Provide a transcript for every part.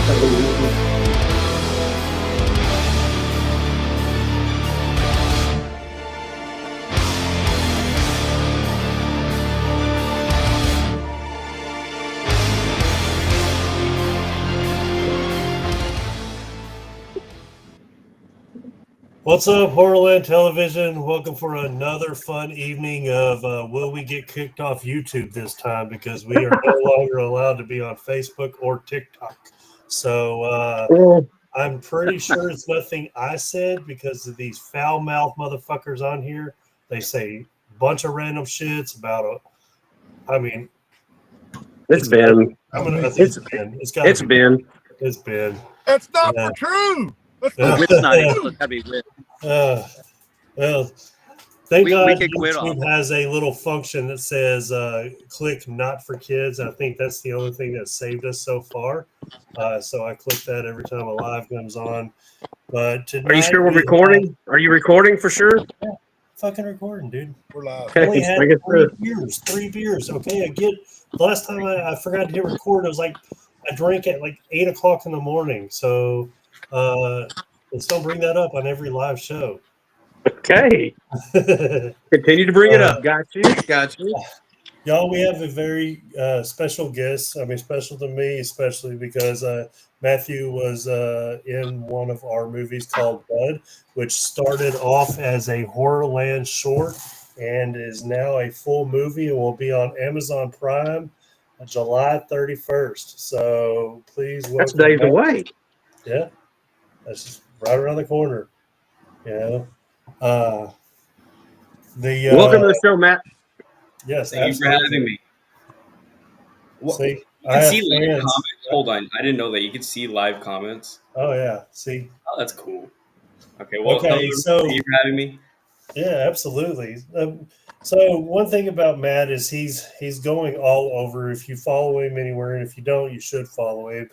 What's up, Horrorland Television? Welcome for another fun evening of Will We Get Kicked Off YouTube this time, because we are no longer allowed to be on Facebook or TikTok. So I'm pretty sure it's nothing I said, because of these foul-mouthed motherfuckers on here. They say a bunch of random shits about it's Ben. It's Ben. It's Ben. It's Ben. That's not for true. Whit's not able. It's gotta be Whit. Well, thank God we could quit YouTube off. has a little function that says click not for kids. I think that's the only thing that saved us so far. So I click that every time a live comes on. But tonight, Are you sure we're recording? Are you recording for sure? Yeah, fucking recording, dude. We're live. I only had three beers. Okay, the last time I forgot to hit record, it was like I drank at like 8 o'clock in the morning. So let's don't bring that up on every live show. Okay. Continue to bring it up. Got you. Y'all, we have a very special guest. I mean, special to me, especially because Matthew was in one of our movies called Bud, which started off as a Horrorland short and is now a full movie and will be on Amazon Prime July 31st. So please welcome. That's days away. Yeah, that's just right around the corner. You know, welcome to the show, Matt. Yes, thank you for having me. See, you can see live comments. Hold on, I didn't know that you could see live comments. Oh yeah, see. Oh, that's cool. Okay, well, so thank you for having me. Yeah, absolutely. So one thing about Matt is he's going all over. If you follow him anywhere, and if you don't, you should follow him.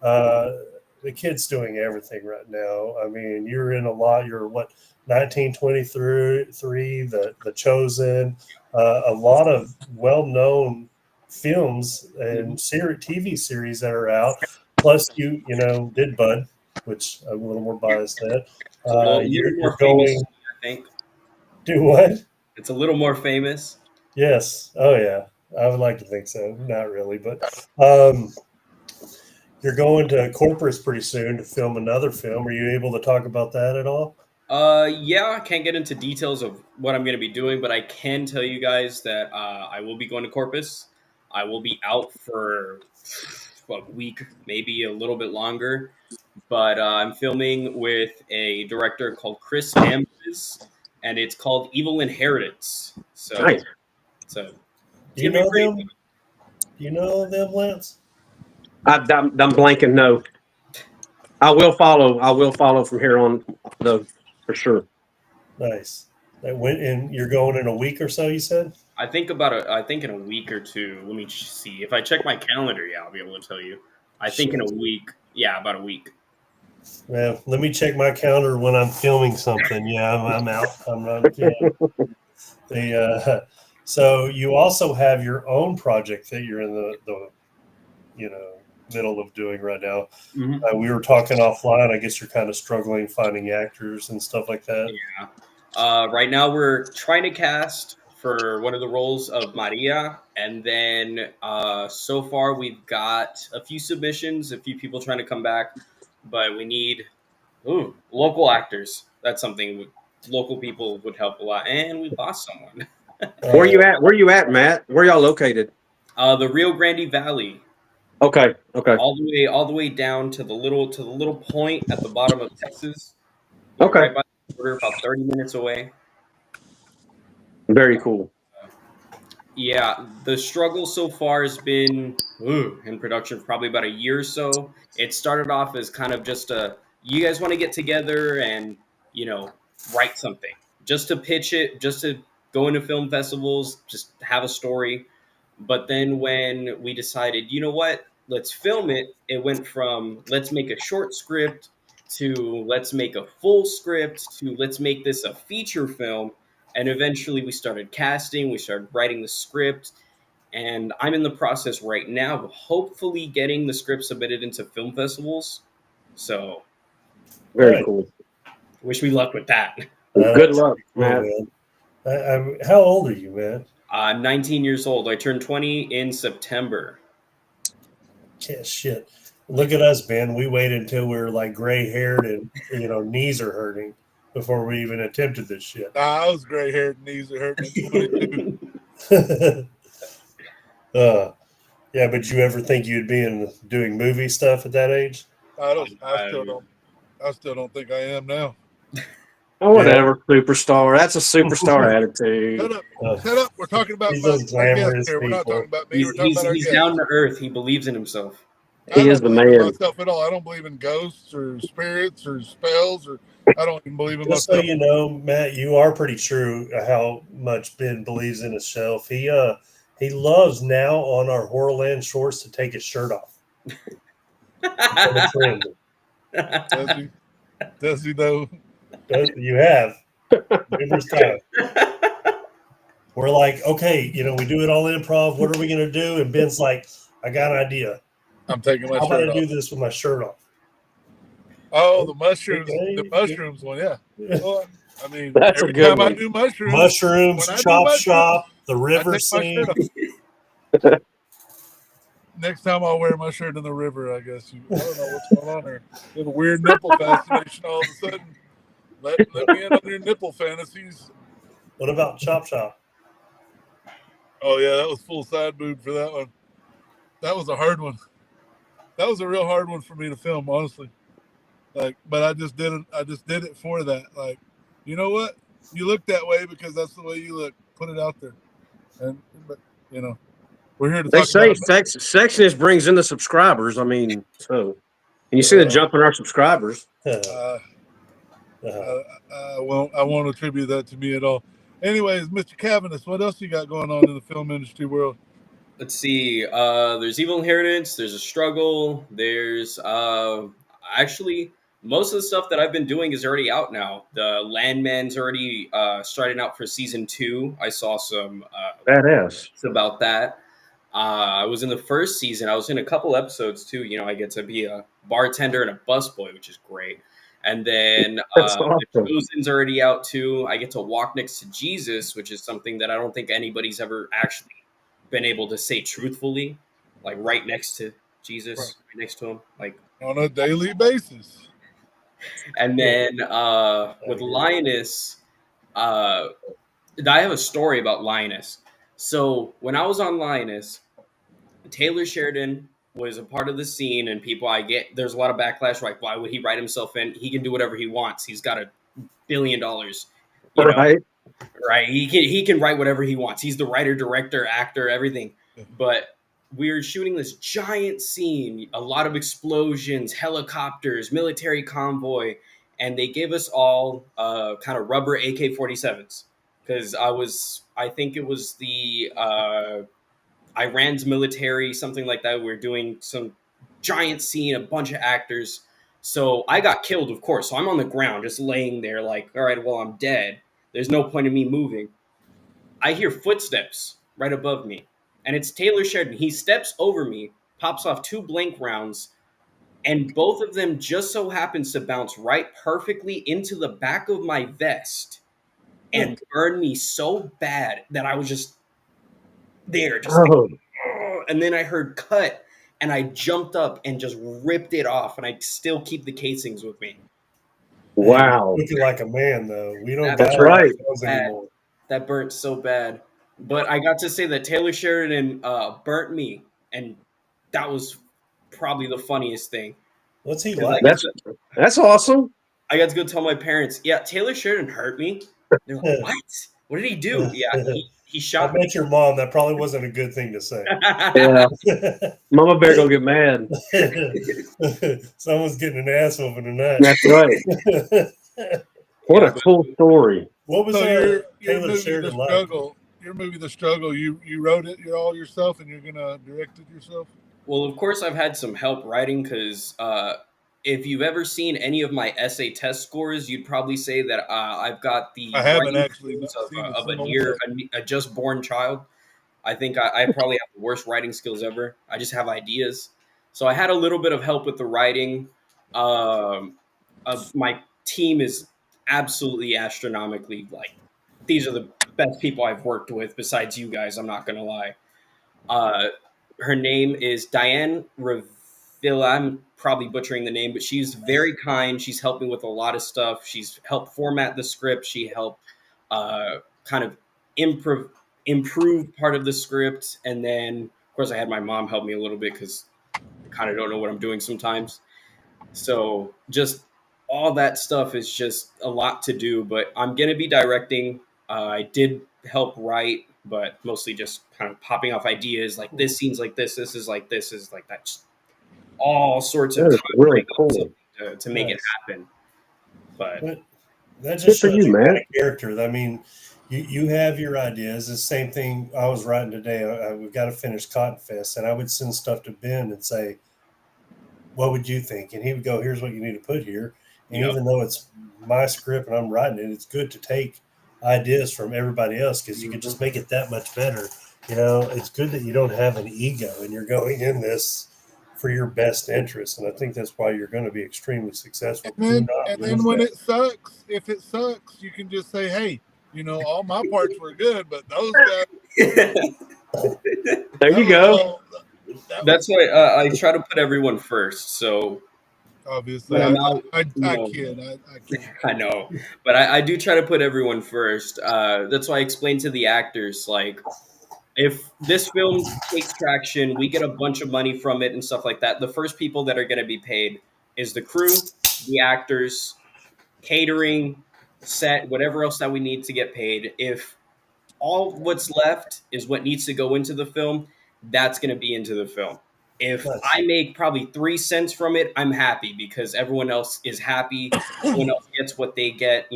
The kid's doing everything right now. I mean, you're in a lot. You're 1923, The Chosen, a lot of well-known films and TV series that are out. Plus, you did Bud, which I'm a little more biased at. You're going. I think. Do what? It's a little more famous. Yes. Oh yeah. I would like to think so. Not really, but you're going to Corpus pretty soon to film another film. Are you able to talk about that at all? Yeah, I can't get into details of what I'm going to be doing, but I can tell you guys that I will be going to Corpus. I will be out for a week, maybe a little bit longer, but I'm filming with a director called Chris Ambrose, and it's called Evil Inheritance. So, nice. So do you know them? Do you know them, Lance? I'm blanking. No, I will follow from here on, though, for sure. Nice. You're going in a week or so, you said? I think in a week or two. Let me see. If I check my calendar, yeah, I'll be able to tell you. I think in a week. Yeah, about a week. Well, let me check my calendar when I'm filming something. Yeah, I'm out. I'm not. Yeah. So you also have your own project that you're in the middle of doing right now. Mm-hmm. We were talking offline. I guess you're kind of struggling finding actors and stuff like that. Yeah. Right now we're trying to cast for one of the roles of Maria, and then so far we've got a few submissions, a few people trying to come back, but we need local actors. That's something local people would help a lot, and we lost someone. Where you at, Matt? Where y'all located? The Rio Grande Valley. Okay. All the way down to the little point at the bottom of Texas. Okay. Right by the border, about 30 minutes away. Very cool. Yeah, the struggle so far has been in production for probably about a year or so. It started off as kind of just you guys want to get together and, write something. Just to pitch it, just to go into film festivals, just have a story. But then when we decided, you know what, let's film it, it went from let's make a short script to let's make a full script to let's make this a feature film. And eventually we started casting, we started writing the script. and I'm in the process right now of hopefully getting the script submitted into film festivals. So, Very Right. cool. wish me luck with that. Good That's luck, cool, Matt. man. How old are you, man? 19 years old. I turned 20 in September. Yeah, shit. Look at us, Ben. We waited until we were like gray haired and knees are hurting before we even attempted this shit. Nah, I was gray haired and knees are hurting at 22. Yeah, but you ever think you'd be doing movie stuff at that age? I still don't think I am now. Oh, whatever, superstar. That's a superstar attitude. Shut up. Uh, Shut up. We're talking about He's our those guest glamorous here. We're not people. talking about me. We're talking He's about our he's guest. down to earth. He believes in himself. I He don't is the believe in man. myself at all. I don't believe in ghosts or spirits or spells or I don't even believe in Just so myself. you know, Matt, you are pretty true how much Ben believes in himself. He loves now on our Horrorland shorts to take his shirt off. Become a trend. Does he? Does he though? You have numerous times. We're like, okay, we do it all improv. What are we gonna do? And Ben's like, I got an idea. I'm taking my How about shirt I do off. this with my shirt off? Oh, the mushrooms. Okay. The mushrooms one, yeah. Well, I mean, That's a every good time I one. do mushrooms, Mushrooms, when I do chop mushrooms, shop, the I river take my scene. shirt off. Next time I'll wear my shirt in the river, I guess. I don't know what's going on there. You have a weird nipple fascination all of a sudden. Let me in on your nipple fantasies. What about chop shop? Oh yeah, that was full side boob for that one. That was a hard one. That was a real hard one for me to film, honestly. But I just did it. I just did it for that. Like, you know what? You look that way because that's the way you look. Put it out there. But we're here to They talk say about. sexiness brings in the subscribers. I mean, so and you see the jump in our subscribers. I won't attribute that to me at all. Anyways, Mr. Cavanis, what else you got going on in the film industry world? Let's see. There's Evil Inheritance. There's A Struggle. There's actually most of the stuff that I've been doing is already out now. The Landman's already starting out for season 2. I saw some Badass. about that. I was in the first season. I was in a couple episodes too. I get to be a bartender and a busboy, which is great. And then That's The awesome. Chosen's already out too. I get to walk next to Jesus, which is something that I don't think anybody's ever actually been able to say truthfully, like right next to Jesus, right next to him, like On a daily basis. And then with Linus, I have a story about Linus. So when I was on Linus, Taylor Sheridan was a part of the scene, and there's a lot of backlash. Like, why would he write himself in? He can do whatever he wants. He's got $1 billion, Right. right? He can write whatever he wants. He's the writer, director, actor, everything. But we're shooting this giant scene, a lot of explosions, helicopters, military convoy, and they gave us all kind of rubber AK-47s because I think it was the Iran's military, something like that. We're doing some giant scene, a bunch of actors. So I got killed, of course. So I'm on the ground, just laying there, like, all right, well, I'm dead. There's no point in me moving. I hear footsteps right above me, and it's Taylor Sheridan. He steps over me, pops off 2 blank rounds, and both of them just so happens to bounce right perfectly into the back of my vest and burn me so bad that I was just there, just like, and then I heard cut, and I jumped up and just ripped it off, and I still keep the casings with me. Wow. Looking like a man, though. We don't That's got right. those anymore. That burnt so bad. But I got to say that Taylor Sheridan burnt me, and that was probably the funniest thing. What's he 'Cause like? That's awesome. I got to go tell my parents, yeah, Taylor Sheridan hurt me. They're like, what? What did he do? Yeah, he I shot me. bet your mom that probably wasn't a good thing to say. Yeah. Mama Bear gonna get mad. Someone's getting an ass whooping tonight. That's right. What a cool story. What was So your Taylor movie, Sheridan The like? Struggle. Your movie, The Struggle. You wrote it all yourself, and you're gonna direct it yourself. Well, of course, I've had some help writing because if you've ever seen any of my essay test scores, you'd probably say that I've got the I haven't writing actually skills seen of a just born child. I think I probably have the worst writing skills ever. I just have ideas. So I had a little bit of help with the writing. My team is absolutely astronomically like these are the best people I've worked with besides you guys. I'm not gonna lie. Uh, Her name is Diane Revilla. I'm probably butchering the name, but she's very kind. She's helped me with a lot of stuff. She's helped format the script. She helped kind of improve part of the script, and then of course I had my mom help me a little bit because I kind of don't know what I'm doing sometimes. So just all that stuff is just a lot to do. But I'm gonna be directing. I did help write, but mostly just kind of popping off ideas like this scene's like this is like this is like that. Just all sorts of That is really conjuring up cool. something to make it Nice. happen. But But that Good just for shows you, your kind man. of character. I mean, you have your ideas. The same thing I was writing today. We've got to finish Cotton Fest, and I would send stuff to Ben and say, "What would you think?" And he would go, "Here's what you need to put here." And Yep. even though it's my script and I'm writing it, it's good to take ideas from everybody else because you can just make it that much better. You know, it's good that you don't have an ego and you're going in this for your best interest. And I think that's why you're going to be extremely successful. Do not And lose then when that. it sucks, if it sucks, you can just say, "Hey, all my parts were good, but those guys." There That you was go. all. That was that's why I try to put everyone first. So obviously. when I'm out, you I know, kid. I kid. I know, but I do try to put everyone first. That's why I explain to the actors like if this film takes traction, we get a bunch of money from it and stuff like that. The first people that are going to be paid is the crew, the actors, catering, set, whatever else that we need to get paid. If all what's left is what needs to go into the film, that's going to be into the film. If Nice. I make probably 3 cents from it, I'm happy because everyone else is happy. Everyone else gets what they get.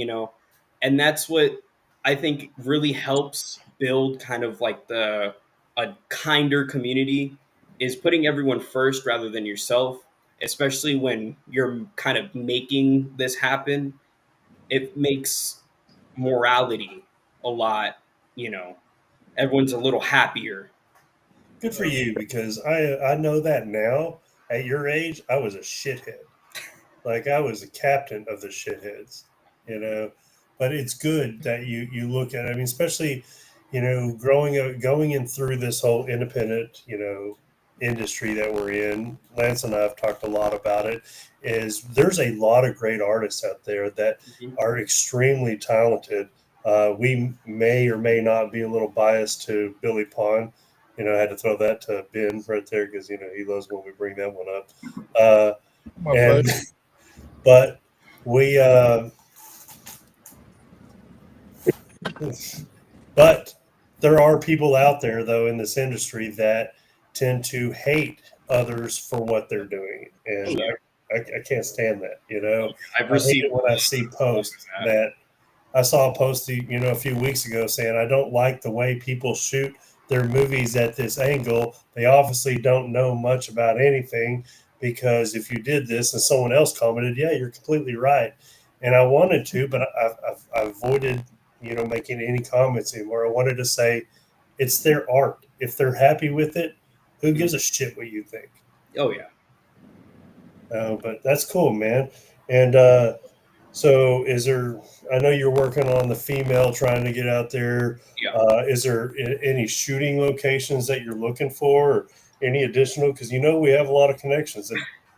And that's what I think really helps build kind of like a kinder community is putting everyone first rather than yourself, especially when you're kind of making this happen. It makes morality a lot, you know, everyone's a little happier. Good for you because I know that now at your age, I was a shithead. Like I was a captain of the shitheads, you know. But it's good that you look at. I mean, especially growing up, going in through this whole independent industry that we're in. Lance and I have talked a lot about it. Is there's a lot of great artists out there that Mhm. are extremely talented. We may or may not be a little biased to Billy Pond. I had to throw that to Ben right there because he loves when we bring that one up. My And pleasure. but we but there are people out there though in this industry that tend to hate others for what they're doing, Oh and yeah, I can't stand that. I've I hate received it when I see posts that. that I saw a post a few weeks ago saying I don't like the way people shoot their movies at this angle. They obviously don't know much about anything because if you did this and someone else commented, yeah, you're completely right. And I wanted to, but I avoided making any comments anymore. I wanted to say it's their art. If they're happy with it, who gives a shit what you think? Oh yeah. But that's cool, man. And so, is there? I know you're working on the female, trying to get out there. Yeah. Is there any shooting locations that you're looking for, or any additional? Because we have a lot of connections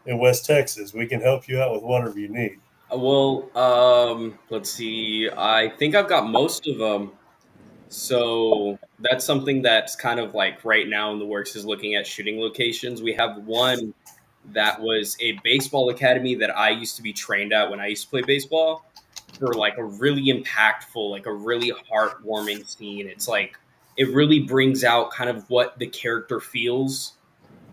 in West Texas. We can help you out with whatever you need. Well, let's see. I think I've got most of them. So that's something that's kind of like right now in the works is looking at shooting locations. We have one that was a baseball academy that I used to be trained at when I used to play baseball for like a really impactful, like a really heartwarming scene. It's like it really brings out kind of what the character feels.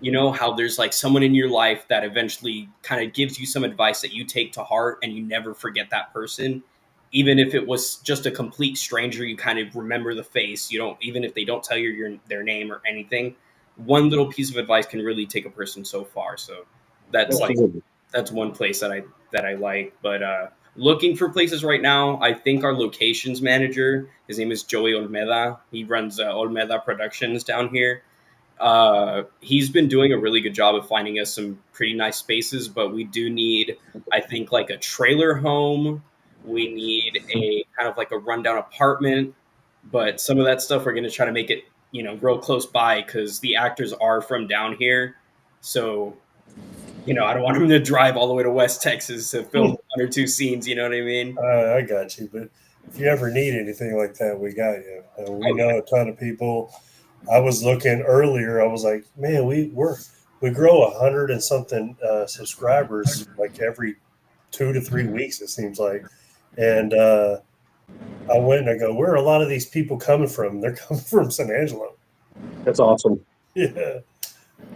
How there's like someone in your life that eventually kind of gives you some advice that you take to heart and you never forget that person. Even if it was just a complete stranger, you kind of remember the face. You don't, even if they don't tell you their name or anything, one little piece of advice can really take a person so far. So that's like Absolutely. that's one place that I like. But looking for places right now. I think our locations manager, his name is Joey Olmeda. He runs Olmeda Productions down here. He's been doing a really good job of finding us some pretty nice spaces, but we do need, I think, like a trailer home. We need a kind of like a rundown apartment, but some of that stuff we're going to try to make it, real close by because the actors are from down here. So, I don't want them to drive all the way to West Texas to film one or two scenes. You know what I mean? I got you. But if you ever need anything like that, we got you. We know a ton of people. I was looking earlier. I was like, man, we grow 100 and something subscribers like every 2 to 3 weeks. It seems like, and I went and I go, where are a lot of these people coming from? They're coming from San Angelo. That's awesome. Yeah,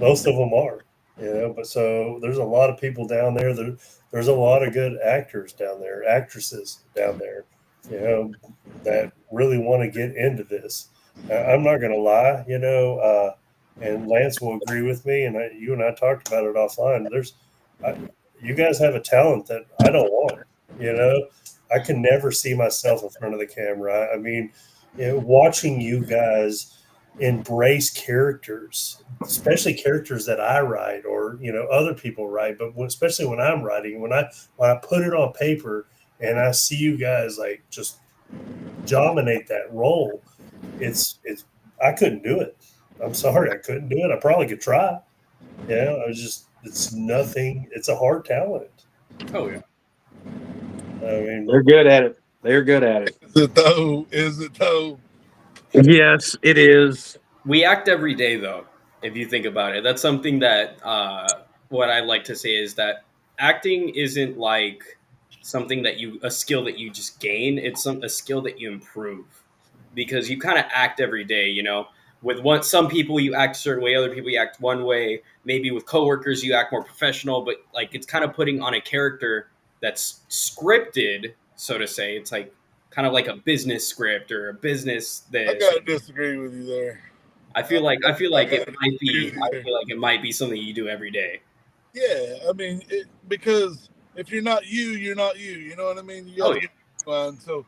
most of them are. But so there's a lot of people down there. There's a lot of good actors down there, actresses down there, that really want to get into this. I'm not going to lie, and Lance will agree with me. And you and I talked about it offline. You guys have a talent that I don't want. I can never see myself in front of the camera. I mean, watching you guys embrace characters, especially characters that I write or other people write, but especially when I'm writing, when I put it on paper and I see you guys like just dominate that role, it's I couldn't do it. I'm sorry, I couldn't do it. I probably could try. It's nothing. It's a hard talent. Oh yeah. I mean, They're good at it. They're good at it. Is it though? Yes, it is. We act every day, though, if you think about it. That's something that what I like to say is that acting isn't like something a skill that you just gain. It's a skill that you improve because you kind of act every day, With some people you act a certain way, other people you act one way. Maybe with coworkers you act more professional, but like it's kind of putting on a character that's scripted, so to say. It's like kind of like a business script or a business that I gotta disagree with you there. I feel like it might be something you do every day. Yeah, I mean, because if you're not you, you're not you. You know what I mean? You gotta get fun. So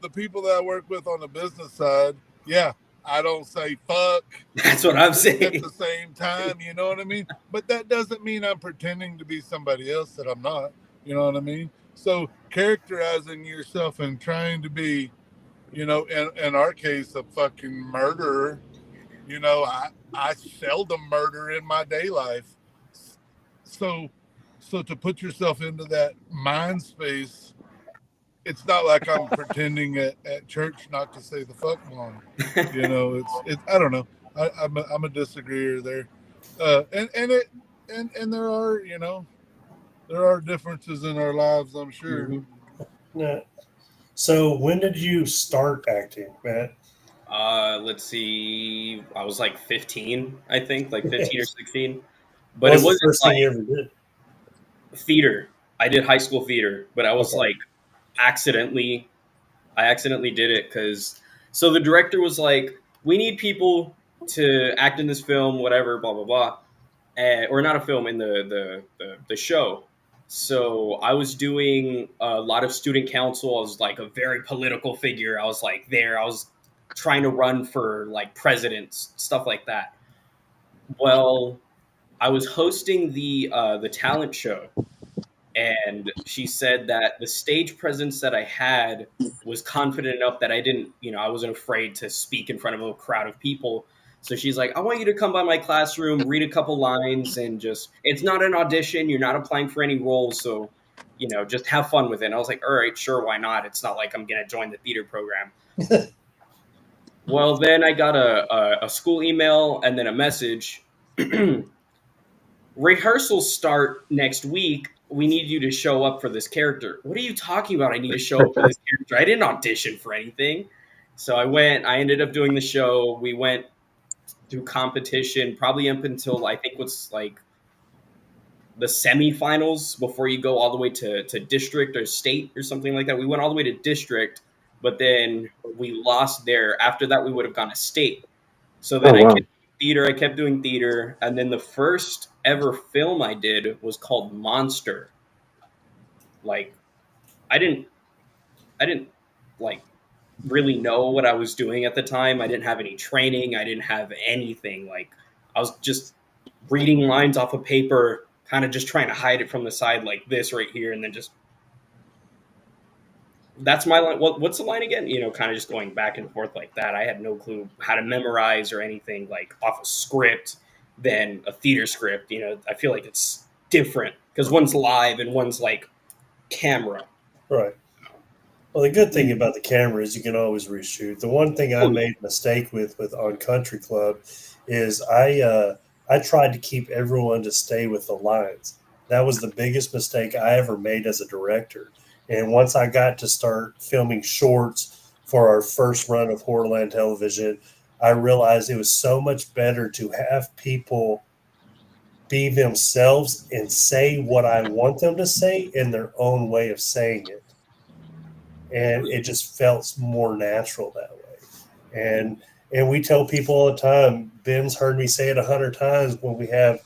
the people that I work with on the business side, yeah, I don't say fuck. That's what I'm saying. At the same time, you know what I mean? But that doesn't mean I'm pretending to be somebody else that I'm not. You know what I mean? So characterizing yourself and trying to be, in our case, a fucking murderer. I seldom murder in my day life. So to put yourself into that mind space, it's not like I'm pretending at church not to say the fuck bomb. It's I don't know. I'm a disagreeer there. And there are differences in our lives, I'm sure. Mm-hmm. Yeah. So when did you start acting, Matt? Let's see. I was like 15, I think, like 15 or 16. But But it it was the wasn't first thing like you ever did. theater. I did high school theater, but I was Okay. like accidentally. I accidentally did it because so the director was like, "We need people to act in this film, whatever, blah blah blah," or not a film in the show. So I was doing a lot of student council. I was like a very political figure. I was like there. I was trying to run for like presidents, stuff like that. Well, I was hosting the talent show, and she said that the stage presence that I had was confident enough that I didn't, I wasn't afraid to speak in front of a crowd of people. So she's like, I want you to come by my classroom, read a couple lines, and it's not an audition. You're not applying for any roles. So, just have fun with it. And I was like, all right, sure, why not? It's not like I'm going to join the theater program. Well, then I got a school email and then a message. Rehearsals start next week. We need you to show up for this character. What are you talking about? I need to show up for this character. I didn't audition for anything. So I went, I ended up doing the show. We went through competition probably up until I think what's like the semifinals before you go all the way to district or state or something like that. We went all the way to district, but then we lost there. After that, we would have gone to state. So then I kept doing theater. And then the first ever film I did was called Monster. Like I didn't like really know what I was doing at the time. I didn't have any training. I didn't have anything. Like I was just reading lines off of paper, kind of just trying to hide it from the side like this right here, and then just that's my line. What's the line again? Kind of just going back and forth like that. I had no clue how to memorize or anything like off a script than a theater script. I feel like it's different because one's live and one's like camera. Right. Well, the good thing about the camera is you can always reshoot. The one thing I made a mistake with on Country Club is I tried to keep everyone to stay with the lines. That was the biggest mistake I ever made as a director. And once I got to start filming shorts for our first run of Horrorland Television, I realized it was so much better to have people be themselves and say what I want them to say in their own way of saying it. And it just felt more natural that way. And we tell people all the time, Ben's heard me say it 100 times when we have,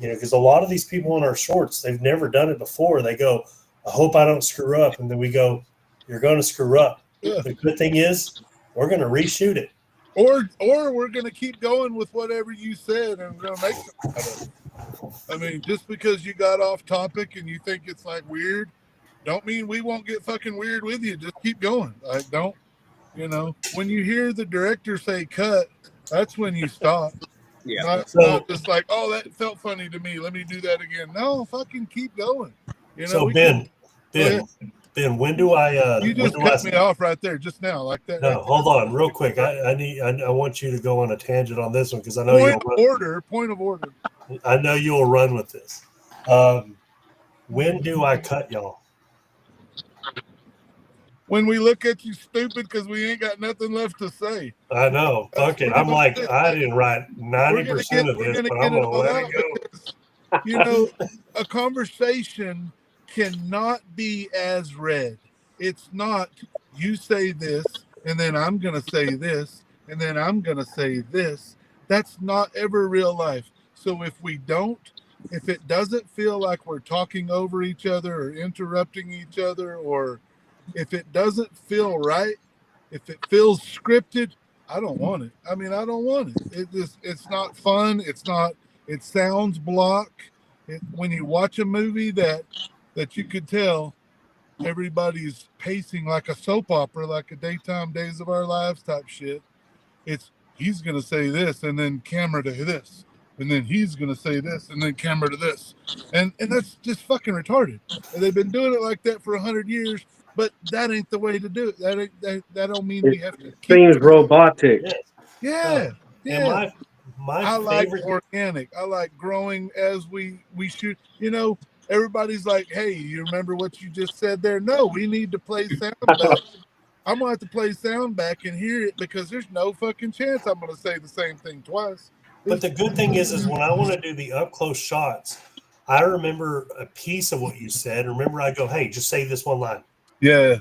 because a lot of these people in our shorts, they've never done it before. They go, I hope I don't screw up. And then we go, you're going to screw up. Yeah. The good thing is we're going to reshoot it. Or we're going to keep going with whatever you said and we're going to make something out of it. I mean, just because you got off topic and you think it's like weird, don't mean we won't get fucking weird with you. Just keep going. Like, don't, when you hear the director say cut, that's when you stop. Yeah. Not just like, oh, that felt funny to me. Let me do that again. No, fucking keep going. So Ben, when do I? You just cut me off right there, just now, like that. No, hold on, real quick. I want you to go on a tangent on this one because I know Point of order. I know you'll run with this. When do I cut y'all? When we look at you stupid because we ain't got nothing left to say. I know. Fuck it. I'm like, I didn't write 90% of this, but I'm going to let it go. Because, a conversation cannot be as read. It's not, you say this, and then I'm going to say this, and then I'm going to say this. That's not ever real life. So if it doesn't feel like we're talking over each other or interrupting each other, or if it doesn't feel right, if it feels scripted, I don't want it. I mean, I don't want it. It's not fun. It sounds block. When you watch a movie that you could tell everybody's pacing like a soap opera, like a daytime Days of Our Lives type shit, he's going to say this and then camera to this. And then he's going to say this and then camera to this. And that's just fucking retarded. And they've been doing it like that for 100 years. But that ain't the way to do it. That don't mean we have to. Seems robotic. Yeah. And my favorite, like organic. I like growing as we shoot. Everybody's like, "Hey, you remember what you just said there?" No, we need to play sound back. I'm gonna have to play sound back and hear it because there's no fucking chance I'm gonna say the same thing twice. But the good thing is when I want to do the up close shots, I remember a piece of what you said. Remember, I go, "Hey, just say this one line." Yeah.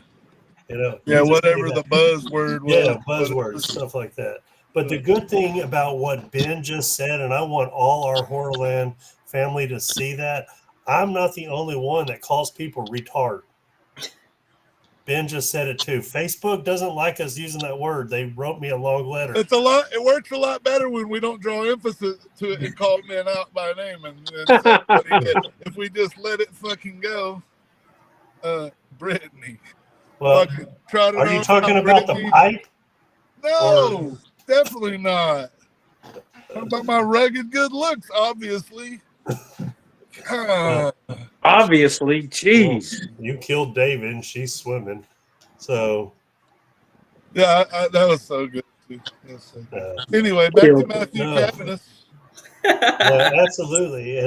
Whatever the buzzword was. Yeah, buzzwords, stuff like that. But the good thing about what Ben just said, and I want all our Horrorland family to see that, I'm not the only one that calls people retard. Ben just said it too. Facebook doesn't like us using that word. They wrote me a long letter. It works a lot better when we don't draw emphasis to it and call men out by name. And if we just let it fucking go, Brittany. Well, are you talking about Brittany? The pipe? No, definitely not. Talking about my rugged good looks, obviously. Obviously, jeez. Well, you killed David and she's swimming. So. Yeah, that was so good. Anyway, back to Matthew Cavanis. Absolutely.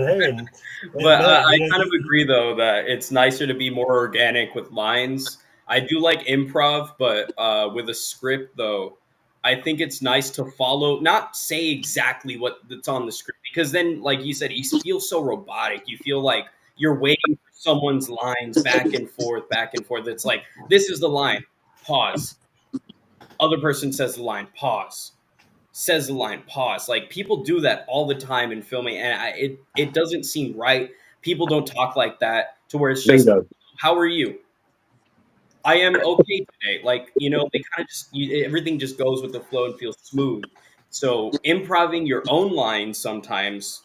But I kind of agree, though, that it's nicer to be more organic with lines. I do like improv, but with a script, though, I think it's nice to follow, not say exactly that's on the script, because then, like you said, you feel so robotic. You feel like you're waiting for someone's lines back and forth. It's like, this is the line, pause. Other person says the line, pause. Says the line, pause. Like, people do that all the time in filming, and it doesn't seem right. People don't talk like that to where it's just, how are you? I am okay today. Like, they kind of everything just goes with the flow and feels smooth. So improving your own lines sometimes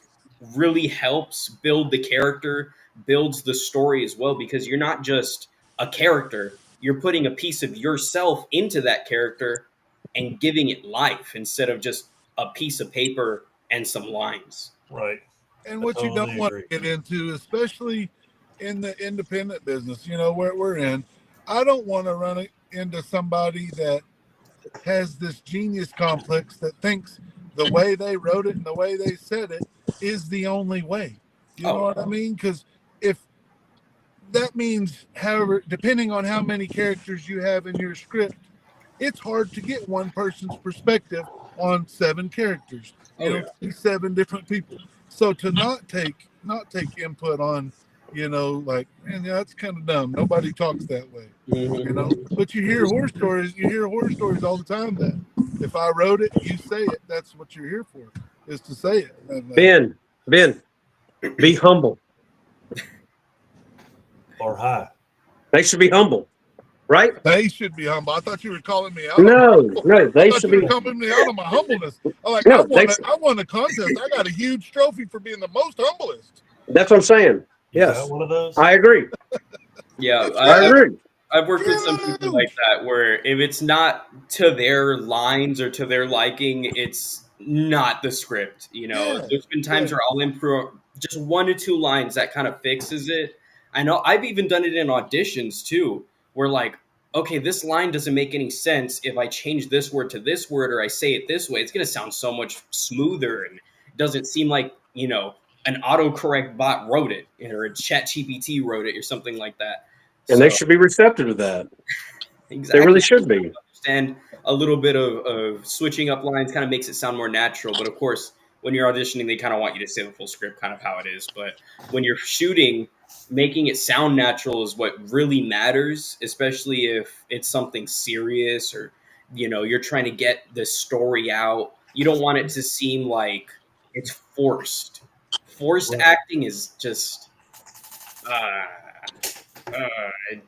really helps build the character, builds the story as well, because you're not just a character, you're putting a piece of yourself into that character and giving it life instead of just a piece of paper and some lines. Right. And I what you totally don't want agree. to get into, especially in the independent business, where we're in, I don't want to run into somebody that has this genius complex that thinks the way they wrote it and the way they said it is the only way. You know what I mean? Because if that means, however, depending on how many characters you have in your script, it's hard to get one person's perspective on 7 characters. Seven different people. So to not take input on, like, man, that's kind of dumb. Nobody talks that way. But you hear horror stories. You hear horror stories all the time. That if I wrote it, you say it. That's what you're here for, is to say it. And, Ben, be humble. Or high. They should be humble, right? They should be humble. I thought you were calling me out. No, they I thought should you be. were calling me out on my humbleness. I'm like, No, I won a contest. I got a huge trophy for being the most humblest. That's what I'm saying. You Yes, got one of those? I agree. Yeah, I agree. I've worked with some people like that where if it's not to their lines or to their liking, it's not the script. There's been times where I'll improve just 1 to 2 lines that kind of fixes it. I know I've even done it in auditions too, where like, okay, this line doesn't make any sense if I change this word to this word or I say it this way. It's going to sound so much smoother and doesn't seem like, an autocorrect bot wrote it or a chat GPT wrote it or something like that. And they should be receptive to that. Exactly. They really should be. And a little bit of switching up lines kind of makes it sound more natural. But of course, when you're auditioning, they kind of want you to say the full script, kind of how it is. But when you're shooting, making it sound natural is what really matters, especially if it's something serious or, you're trying to get the story out. You don't want it to seem like it's forced. Forced acting is just...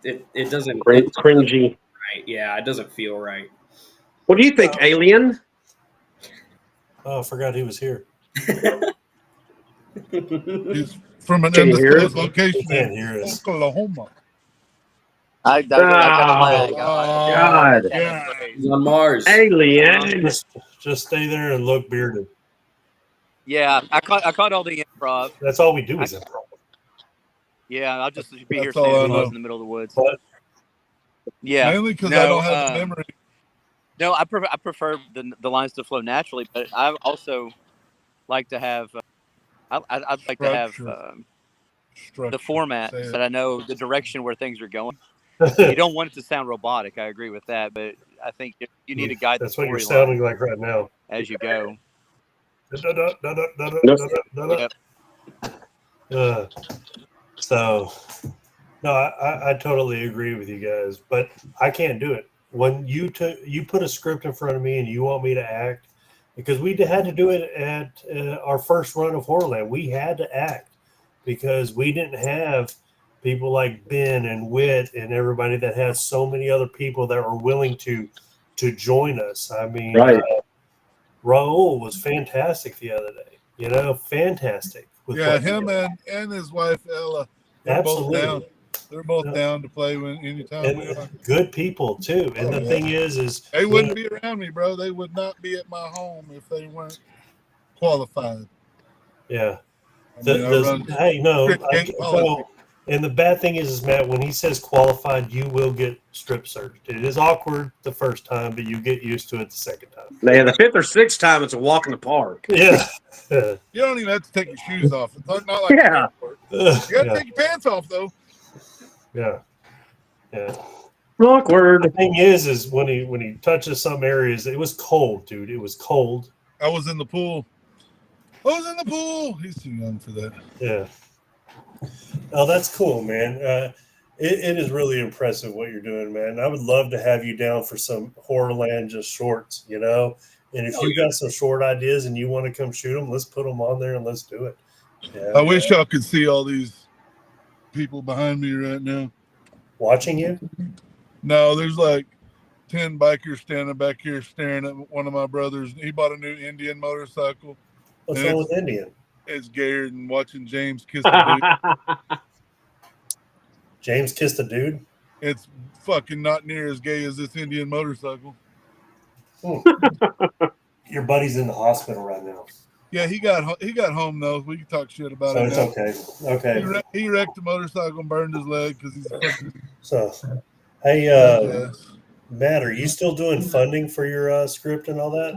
it doesn't cringy. Right. Yeah, it doesn't feel right. What do you think, Alien? Oh, I forgot he was here. He's from an Can you hear undisclosed it? location Can't in hear us. Oklahoma. I got a lag. God. Yeah. He's on Mars. Alien. Just stay there and look bearded. Yeah, I caught all the improv. That's all we do is improv. Yeah, I'll just be here That's all I standing know. in the middle of the woods. But Yeah, Mainly because I don't have the memory. no, I prefer the lines to flow naturally, but I also like to have. I'd like to have the format so that I know the direction where things are going. You don't want it to sound robotic. I agree with that, but I think you need to guide that's the what you're storyline sounding like right now. as you go. So, no, I totally agree with you guys, but I can't do it. When you put a script in front of me and you want me to act, because we had to do it at our first run of Horrorland. We had to act because we didn't have people like Ben and Witt and everybody that has so many other people that were willing to join us. I mean, Right. Raul was fantastic the other day. Fantastic. Yeah, him and his wife Ella. Absolutely. They're both down to play anytime. And good people too. And the thing is they wouldn't be around me, bro. They would not be at my home if they weren't qualified. Yeah. I run and the bad thing is, Matt, when he says qualified, you will get strip searched. It is awkward the first time, but you get used to it the second time. Man, the 5th or 6th time, it's a walk in the park. Yeah. You don't even have to take your shoes off. It's not like Yeah. You got to take your pants off though. Yeah. Awkward. The thing is when he touches some areas, it was cold, dude. It was cold. I was in the pool. He's too young for that. Yeah. Oh, that's cool, man. It is really impressive what you're doing, man. I would love to have you down for some Horrorland just shorts, And if you got some short ideas and you want to come shoot them, let's put them on there and let's do it. Yeah. I wish y'all could see all these people behind me right now. Watching you? No, there's like 10 bikers standing back here staring at one of my brothers. He bought a new Indian motorcycle. What's wrong with Indian? It's Garrett and watching James kiss the dude. James kissed a dude? It's fucking not near as gay as this Indian motorcycle. Your buddy's in the hospital right now. Yeah, he got home though. We can talk shit about it. So it's okay. Okay. He wrecked the motorcycle and burned his leg because he's a fucking. So, hey, Matt, are you still doing funding for your script and all that?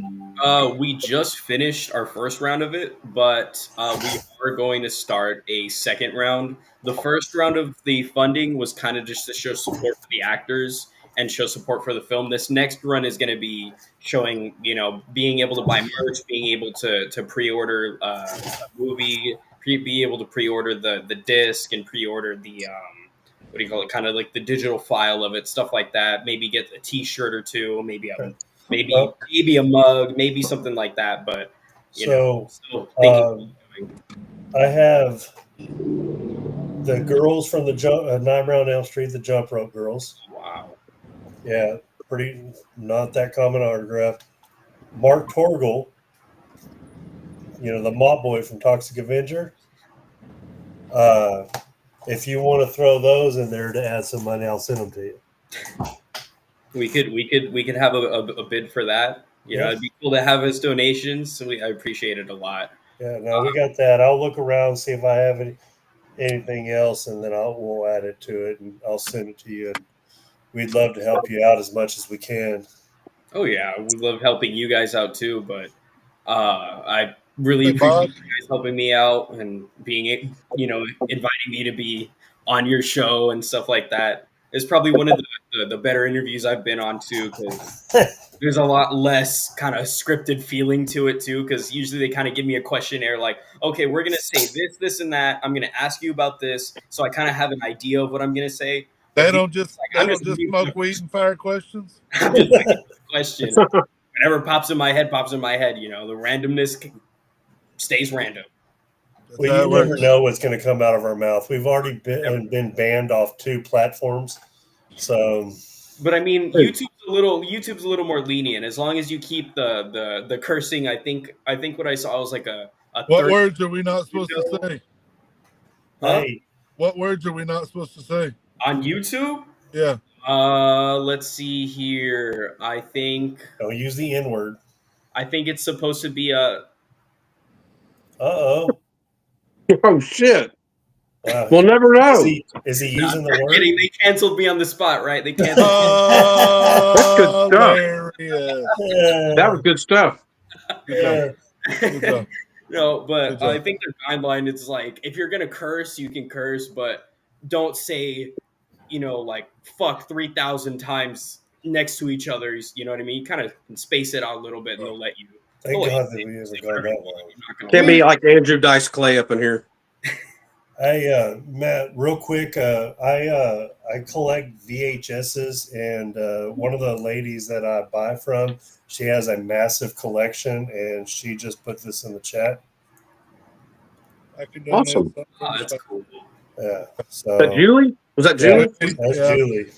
We just finished our first round of it, but we are going to start a second round. The first round of the funding was kind of just to show support for the actors and show support for the film. This next run is going to be showing, being able to buy merch, being able to pre-order a movie, be able to pre-order the disc and pre-order the what do you call it? Kind of like the digital file of it, stuff like that. Maybe get a T-shirt or two, maybe a mug, maybe something like that. But still thinking. I have the girls from the Nightmare on Elm Street, the Jump Rope Girls. Wow. Yeah, pretty not that common autograph. Mark Torgel, the mop boy from Toxic Avenger. If you want to throw those in there to add some money, I'll send them to you. We could have a bid for that. It'd be cool to have his donations. So I appreciate it a lot. Yeah, no, we got that. I'll look around, see if I have anything else, and then we'll add it to it, and I'll send it to you. And we'd love to help you out as much as we can. Oh yeah, we love helping you guys out too. But I really appreciate you guys helping me out and being, inviting me to be on your show and stuff like that. It's probably one of the better interviews I've been on too, because there's a lot less kind of scripted feeling to it too. Because usually they kind of give me a questionnaire like, okay, we're gonna say this, and that. I'm gonna ask you about this, so I kind of have an idea of what I'm gonna say. They don't just smoke weed and fire questions. I'm just question. Whatever pops in my head. The randomness stays random. Well, you never know what's going to come out of our mouth. We've already been banned off 2 platforms, so. But I mean, YouTube's a little more lenient as long as you keep the cursing. I think what I saw was like a. What words are we not supposed to say? Huh? Hey. What words are we not supposed to say on YouTube? Yeah. Let's see here. I think. Don't use the N word. I think it's supposed to be a. Uh-oh. Oh, shit. Wow. We'll never know. Is he using the word? Kidding. They canceled me on the spot, right? They canceled That's good stuff. That was good stuff. Good job. No, but I think their guideline is like, if you're going to curse, you can curse, but don't say, like fuck 3,000 times next to each other. You know what I mean? You kind of can space it out a little bit and they'll let you. Thank God that we haven't gone that long. Can't be like Andrew Dice Clay up in here. Hey, Matt, real quick, I collect VHSs, and one of the ladies that I buy from, she has a massive collection, and she just put this in the chat. I can awesome. Oh, that's cool. Yeah. So is that Julie? Was that Julie? That's Julie.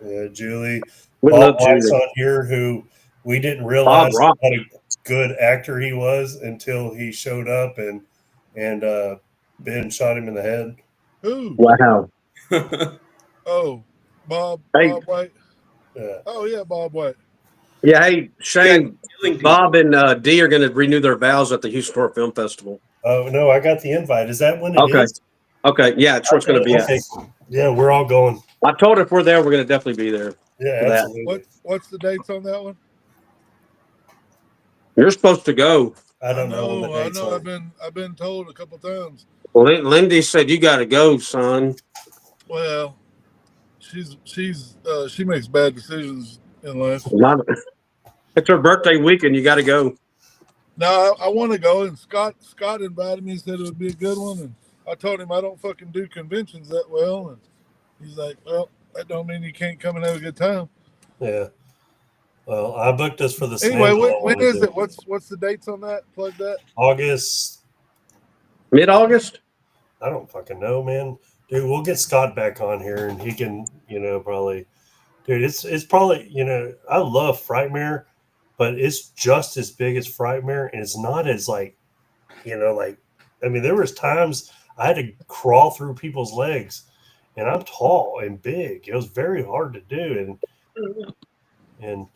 Yeah, Julie. Bob White's on here, who we didn't realize what a good actor he was until he showed up and Ben shot him in the head. Who? Wow. Oh, Bob White. Yeah. Oh yeah, Bob White. Yeah, hey, Shane, Bob and Dee are going to renew their vows at the Houston Horror Film Festival. Oh, no, I got the invite. Is that when it is? Okay, yeah, it's where it's going to be at. Yeah, we're all going. I told her if we're there, we're going to definitely be there. Yeah, absolutely. What's the dates on that one? You're supposed to go. I don't know. I know. I've been told a couple times. Well, Lindy said you got to go, son. Well, she makes bad decisions in life. It's her birthday weekend. You got to go. No, I want to go. And Scott invited me and said it would be a good one. And I told him I don't fucking do conventions that well. And he's like, well, that don't mean you can't come and have a good time. Yeah. Well, I booked us for the anyway. When is it? What's the dates on that? Plug that. August. Mid-August? I don't fucking know, man. Dude, we'll get Scott back on here, and he can, probably Dude, it's probably, I love Frightmare, but it's just as big as Frightmare, and it's not as like, there was times I had to crawl through people's legs, and I'm tall and big. It was very hard to do, and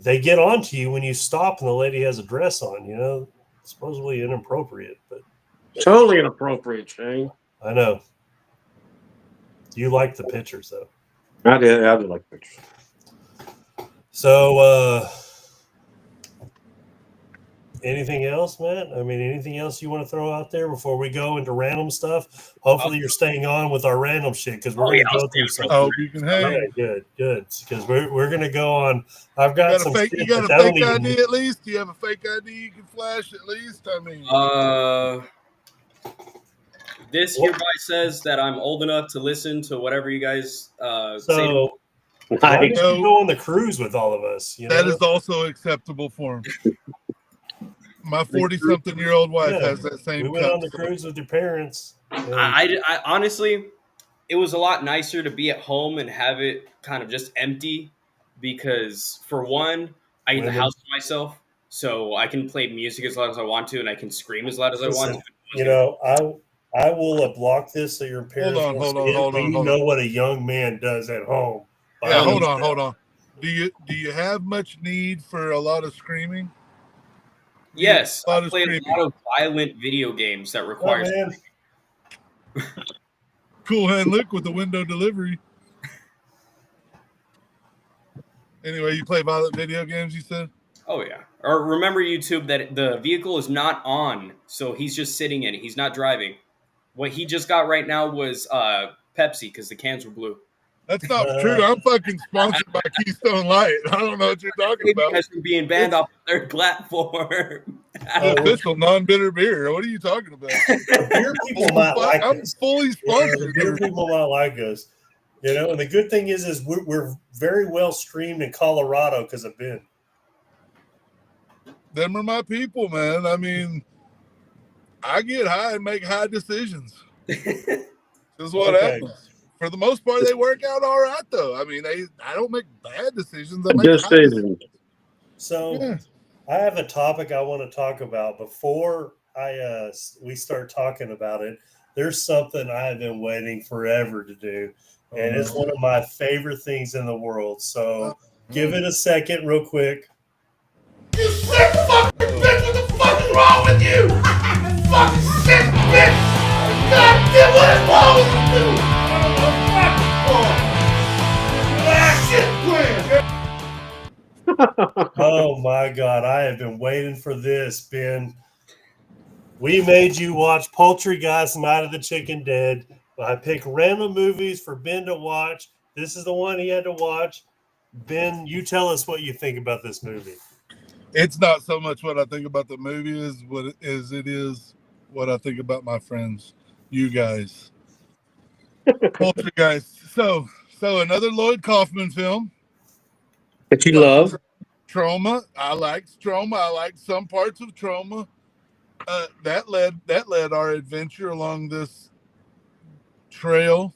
they get onto you when you stop and the lady has a dress on, supposedly inappropriate, but totally inappropriate, Shane. I know. You like the pictures though. I did like pictures. So anything else, Matt? Anything else you want to throw out there before we go into random stuff? Hopefully you're staying on with our random shit because we're going to go through something. I hope you can hang. Yeah, good. Because we're going to go on. I've got some fake. You got a fake ID at least? Do you have a fake ID you can flash at least? This hereby says that I'm old enough to listen to whatever you guys say. Why don't you go on the cruise with all of us? That is also acceptable for him. My 40-something-year-old wife has that same. We went on the cruise with your parents. I honestly, it was a lot nicer to be at home and have it kind of just empty because, for one, I get the house to myself, so I can play music as loud as I want to, and I can scream as loud as I want to. I will block this so your parents hold on. You know what a young man does at home. Yeah, hold on. Do you have much need for a lot of screaming? Yes, I played a lot of violent video games that require screaming. Cool Hand Luke with the window delivery. Anyway, you play violent video games, you said? Oh, yeah. Or remember, YouTube, that the vehicle is not on, so he's just sitting in it. He's not driving. What he just got right now was Pepsi because the cans were blue. That's not true. I'm fucking sponsored by Keystone Light. I don't know what you're talking about. Because you're being banned off their platform. Official non-bitter beer. What are you talking about? Beer people might like us. I'm fully sponsored. Beer people might like us. And the good thing is we're very well streamed in Colorado because of Ben. Them are my people, man. I get high and make high decisions. This is what happens. For the most part, they work out all right, though. I don't make bad decisions. I make decisions. So, yeah. I have a topic I want to talk about. Before we start talking about it, there's something I have been waiting forever to do, and it's one of my favorite things in the world. So, give it a second real quick. You sick fucking bitch! What the fuck is wrong with you? Fucking sick bitch! God damn, what is wrong with you? Oh my God, I have been waiting for this, Ben. We made you watch Poultrygeist Night of the Chicken Dead. I pick random movies for Ben to watch. This is the one he had to watch. Ben, you tell us what you think about this movie. It's not so much what I think about the movie as it is what I think about my friends, you guys. Poultrygeist. So another Lloyd Kaufman film. That you love. Trauma. I liked Trauma. I liked some parts of Trauma. That led our adventure along this trail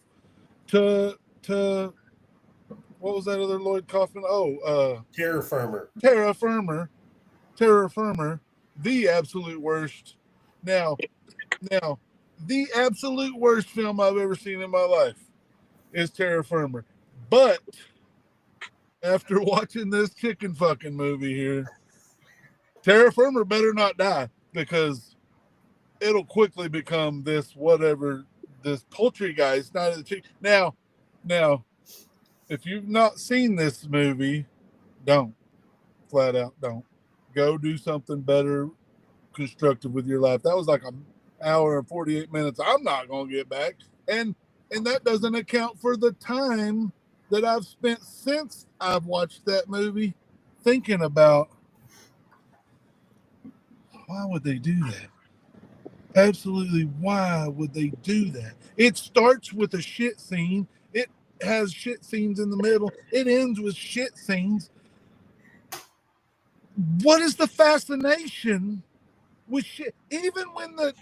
to what was that other Lloyd Kaufman? Terra Firma. Terra Firma. The absolute worst. Now, the absolute worst film I've ever seen in my life is Terra Firma. But after watching this chicken fucking movie here, Terra Firma better not die, because it'll quickly become this Poultrygeist Night of the Chicken. Now, if you've not seen this movie, don't. Flat out don't. Go do something better, constructive with your life. That was like an hour and 48 minutes I'm not going to get back. And that doesn't account for the time that I've spent since I've watched that movie thinking about, why would they do that? Absolutely, why would they do that? It starts with a shit scene. It has shit scenes in the middle. It ends with shit scenes. What is the fascination with shit? Even when the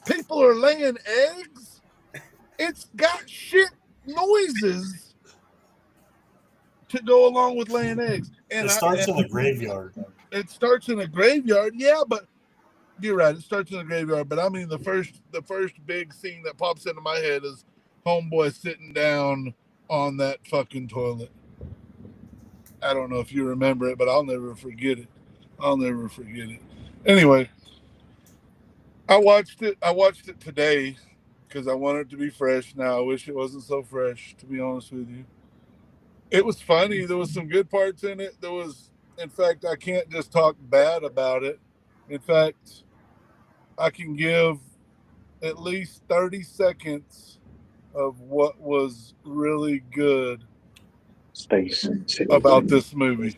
people are laying eggs, it's got shit noises to go along with laying eggs. And it starts in the graveyard. It starts in a graveyard, yeah, but you're right. It starts in a graveyard, but I mean the first big scene that pops into my head is homeboy sitting down on that fucking toilet. I don't know if you remember it, but I'll never forget it. Anyway, I watched it today because I wanted it to be fresh. Now I wish it wasn't so fresh, to be honest with you. It was funny. There was some good parts in it. In fact, I can't just talk bad about it. In fact, I can give at least 30 seconds of what was really good about this movie.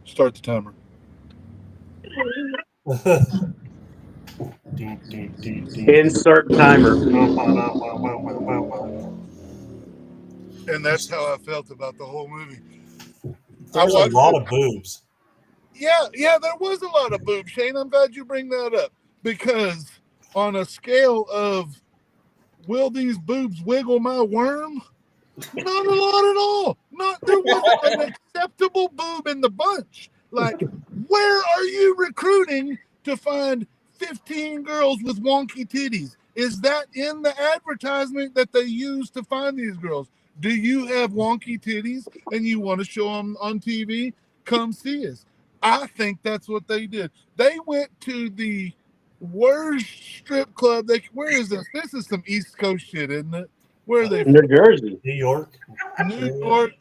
Start the timer. Insert timer. And that's how I felt about the whole movie. There's a lot of boobs. Yeah, there was a lot of boobs, Shane. I'm glad you bring that up because on a scale of will these boobs wiggle my worm? Not a lot at all. There wasn't an acceptable boob in the bunch. Like, where are you recruiting to find 15 girls with wonky titties? Is that in the advertisement that they use to find these girls? Do you have wonky titties and you want to show them on TV? Come see us. I think that's what they did. They went to the worst strip club. Where is this? This is some East Coast shit, isn't it? Where are they from? New Jersey. New York,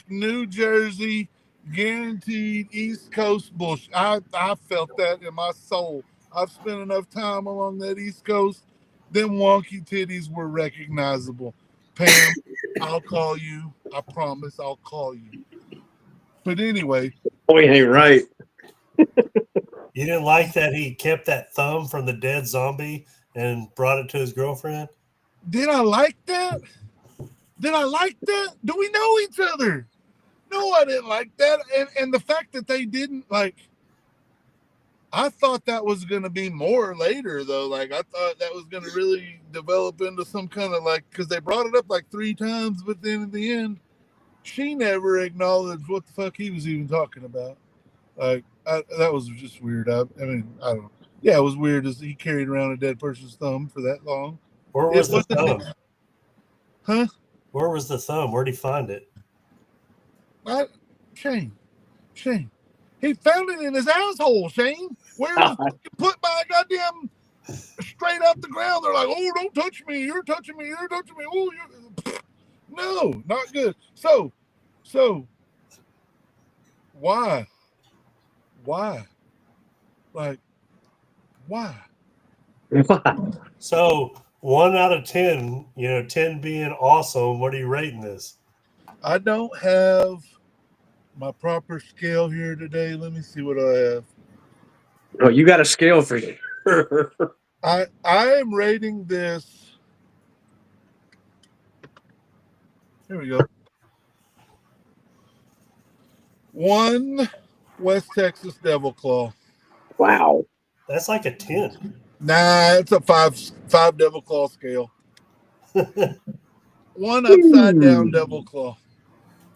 New Jersey, guaranteed East Coast bullshit. I felt that in my soul. I've spent enough time along that East Coast. Them wonky titties were recognizable. Pam, I'll call you. I promise I'll call you. But anyway. Boy, ain't right. You didn't like that he kept that thumb from the dead zombie and brought it to his girlfriend? Did I like that? Do we know each other? No, I didn't like that. And the fact that they didn't, like, I thought that was going to be more later, though. Like, I thought that was going to really develop into some kind of, like, because they brought it up like 3 times, but then at the end, she never acknowledged what the fuck he was even talking about. Like, that was just weird. I mean, I don't know. Yeah, it was weird as he carried around a dead person's thumb for that long. Where was the thumb? Huh? Where was the thumb? Where'd he find it? Shane. He found it in his asshole, Shane. Where it was put by a goddamn straight up the ground. They're like, oh, don't touch me. You're touching me. Oh, no, not good. So, why? Like, why? So 1 out of 10, 10 being awesome. What are you rating this? I don't have my proper scale here today. Let me see what I have. Oh, you got a scale for you. I am rating this. Here we go. 1 West Texas Devil Claw. Wow. That's like a 10. Nah, it's a 5 Devil Claw scale. 1 upside down Devil Claw.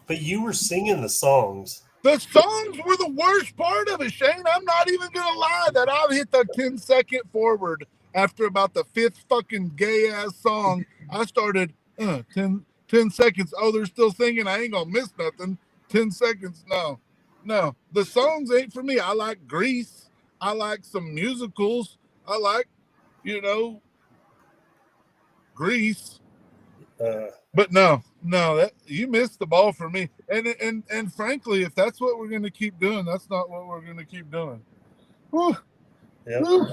But you were singing the songs. The songs were the worst part of it, Shane. I'm not even going to lie that I've hit the 10-second forward after about the 5th fucking gay-ass song. I started 10 seconds. Oh, they're still singing. I ain't going to miss nothing. 10 seconds. No. The songs ain't for me. I like Grease. I like some musicals. I like, Grease. But no, that you missed the ball for me. And frankly, if that's what we're going to keep doing, that's not what we're going to keep doing. Whew. Yep. Whew.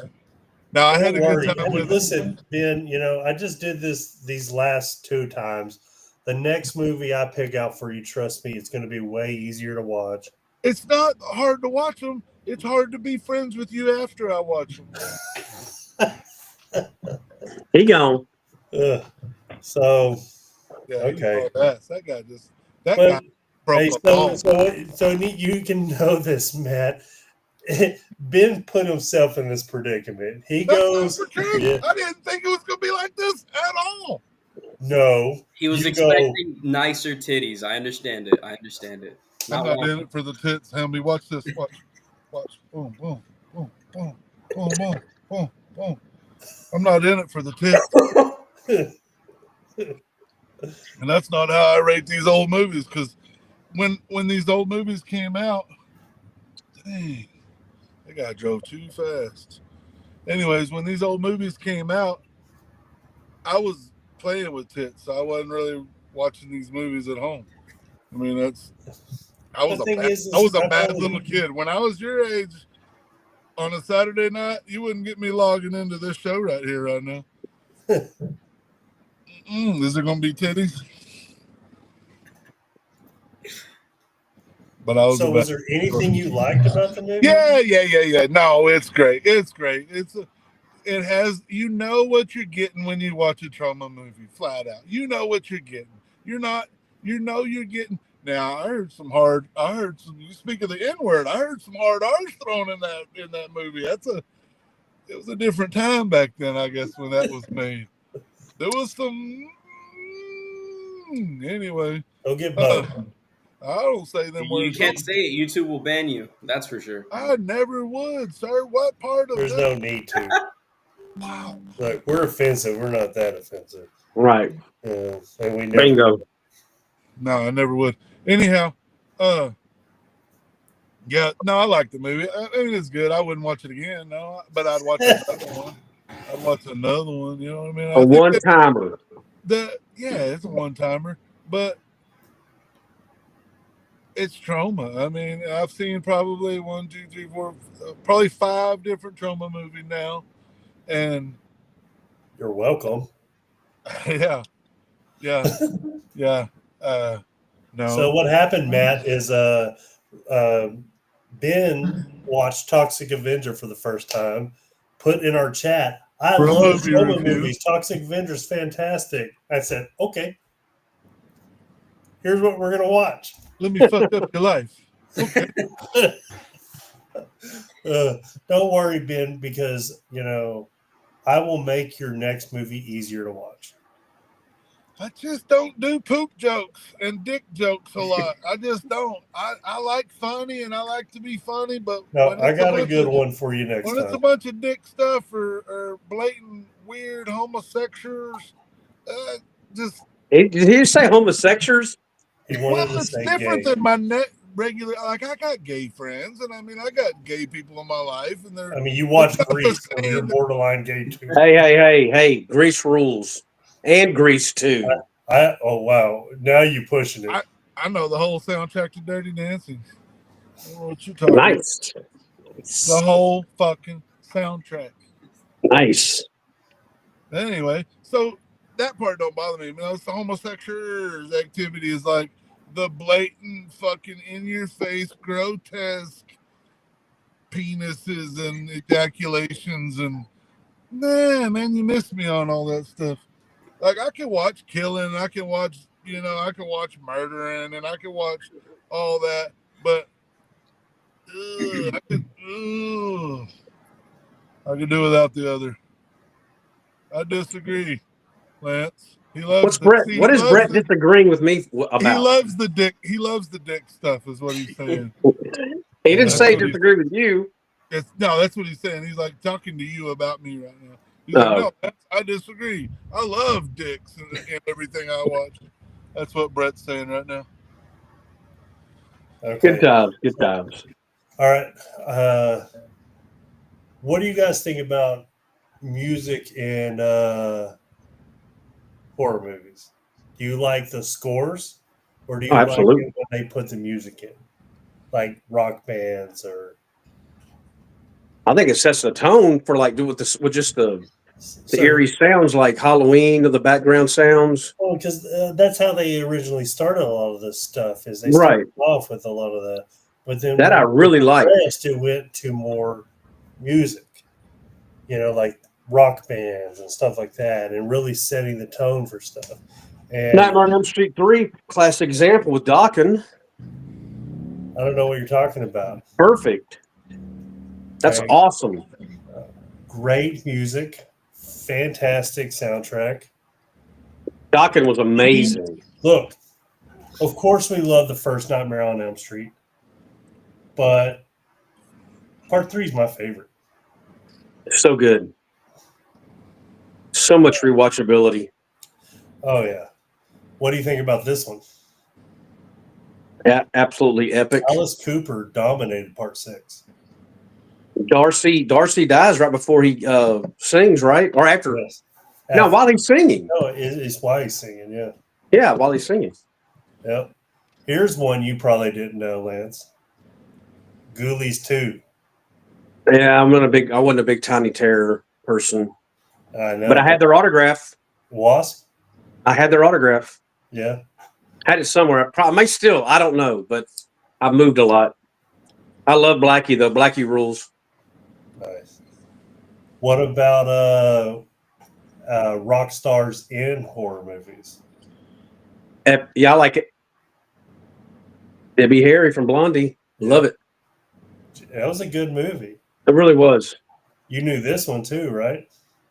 Now I had a good time with it. Listen, Ben, I just did these last 2 times. The next movie I pick out for you, trust me, it's going to be way easier to watch. It's not hard to watch them. It's hard to be friends with you after I watch them. He gone. So, yeah, okay. That guy broke so you can know this, Matt. Ben put himself in this predicament. He goes. Yeah. I didn't think it was going to be like this at all. No. He was expecting nicer titties. I understand it. I'm not in it for the tits, Helmy. Watch this. Watch. Boom, boom, boom, boom, boom, boom, boom, boom. I'm not in it for the tits. And that's not how I rate these old movies, because when these old movies came out, dang, that guy drove too fast. Anyways, when these old movies came out, I was playing with tits, so I wasn't really watching these movies at home. I mean, I was a bad little kid. When I was your age, on a Saturday night, you wouldn't get me logging into this show right here, right now. Is there going to be titties? But was there anything you liked about the movie? Yeah. No, it's great. It has, you know what you're getting when you watch a trauma movie, flat out. You know what you're getting. You're getting. Now I heard some. You speak of the N-word. I heard some hard R's thrown in that movie. It was a different time back then, I guess, when that was made. There was some. Anyway. Don't get bugged. I don't say them words. You can't say it. YouTube will ban you. That's for sure. I never would, sir. What part of There's no need to. Wow. Look, we're offensive. We're not that offensive. Right. And we never. Bingo. No, I never would. Anyhow, yeah, no, I like the movie. I mean, it's good. I wouldn't watch it again, no, but I'd watch another one. You know what I mean? A one-timer. It's a one-timer, but it's trauma. I mean, I've seen probably 1, 2, 3, 4, probably 5 different trauma movies now, and you're welcome. Yeah. No. So what happened, Matt, is Ben watched Toxic Avenger for the first time, put in our chat, I love trauma movies. Toxic Avenger's fantastic. I said, okay, here's what we're going to watch. Let me fuck up your life. Okay. Don't worry, Ben, because, I will make your next movie easier to watch. I just don't do poop jokes and dick jokes a lot. I just don't. I like funny and I like to be funny, but I got a good one for you next time. When it's a bunch of dick stuff or blatant weird homosexuals, Did he say homosexuals? It's different than my regular. Like, I got gay friends, and I mean, I got gay people in my life, and you watch Grease, and you're borderline gay too. Hey, Grease rules. And Grease too. Oh wow! Now you pushing it. I know the whole soundtrack to Dirty Dancing. I don't know what you're talking about. The whole fucking soundtrack. Nice. Anyway, so that part don't bother me. It's the homosexual activity is like the blatant fucking in your face, grotesque penises and ejaculations and man, you missed me on all that stuff. Like, I can watch killing, I can watch, I can watch murdering, and I can watch all that, but I can do without the other. I disagree, Lance. He loves what is Brett disagreeing with me about? He loves the dick. He loves the dick stuff, is what he's saying. He didn't say disagree with you. That's what he's saying. He's like talking to you about me right now. He's like, no, I disagree. I love dicks and everything I watch. That's what Brett's saying right now. Okay. Good times. All right. What do you guys think about music in horror movies? Do you like the scores, or do you like it when they put the music in, like rock bands or? I think it sets the tone for with just the eerie sounds like Halloween or the background sounds. Oh, because that's how they originally started a lot of this stuff. Is they started off with a lot of that, but then that I really like. It went to more music, like rock bands and stuff like that, and really setting the tone for stuff. And Nightmare on Elm Street 3, classic example with Dokken. I don't know what you're talking about. Perfect. That's awesome. Great music, fantastic soundtrack. Dokken was amazing. Look, of course we love the first Nightmare on Elm Street, but part 3 is my favorite. So good. So much rewatchability. Oh yeah. What do you think about this one? Absolutely epic. Alice Cooper dominated part 6. Darcy dies right before he sings, right? Or after? Yes. No, while he's singing. No, it's why he's singing, yeah. Yeah, while he's singing. Yep. Here's one you probably didn't know, Lance. Ghoulies 2. Yeah, I wasn't a big Tiny Terror person. I know. But I had their autograph. Wasp? I had their autograph. Yeah. Had it somewhere. I may still. I don't know, but I've moved a lot. I love Blackie, though. Blackie rules. Nice. What about rock stars in horror movies? Yeah, I like it. Debbie Harry from Blondie. Love it. That was a good movie. It really was. You knew this one too, right?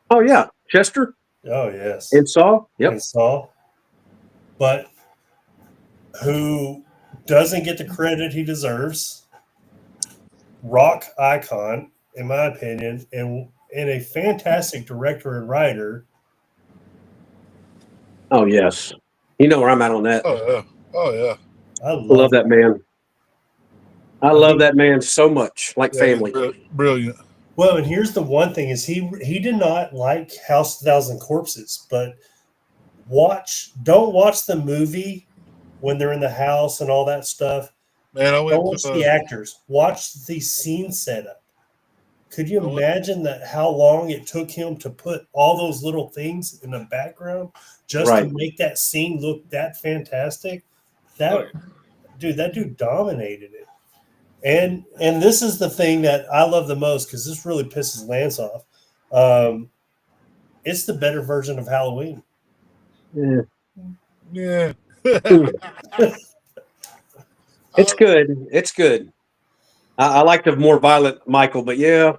Oh, yeah. Chester? Oh, yes. And Saw? Yep. And Saw. But who doesn't get the credit he deserves? Rock icon, in my opinion, and a fantastic director and writer. Oh, yes. You know where I'm at on that. Oh, yeah. Oh, yeah. I love that man. I love that man so much, like family. Brilliant. Well, and here's the one thing is he did not like House of 1,000 Corpses, but don't watch the movie when they're in the house and all that stuff. Man, don't watch the actors. Watch the scene setup. Could you imagine how long it took him to put all those little things in the background just to make that scene look that fantastic? That dude dominated it. And this is the thing that I love the most because this really pisses Lance off. It's the better version of Halloween. Yeah. It's good. It's good. I like the more violent Michael, but yeah,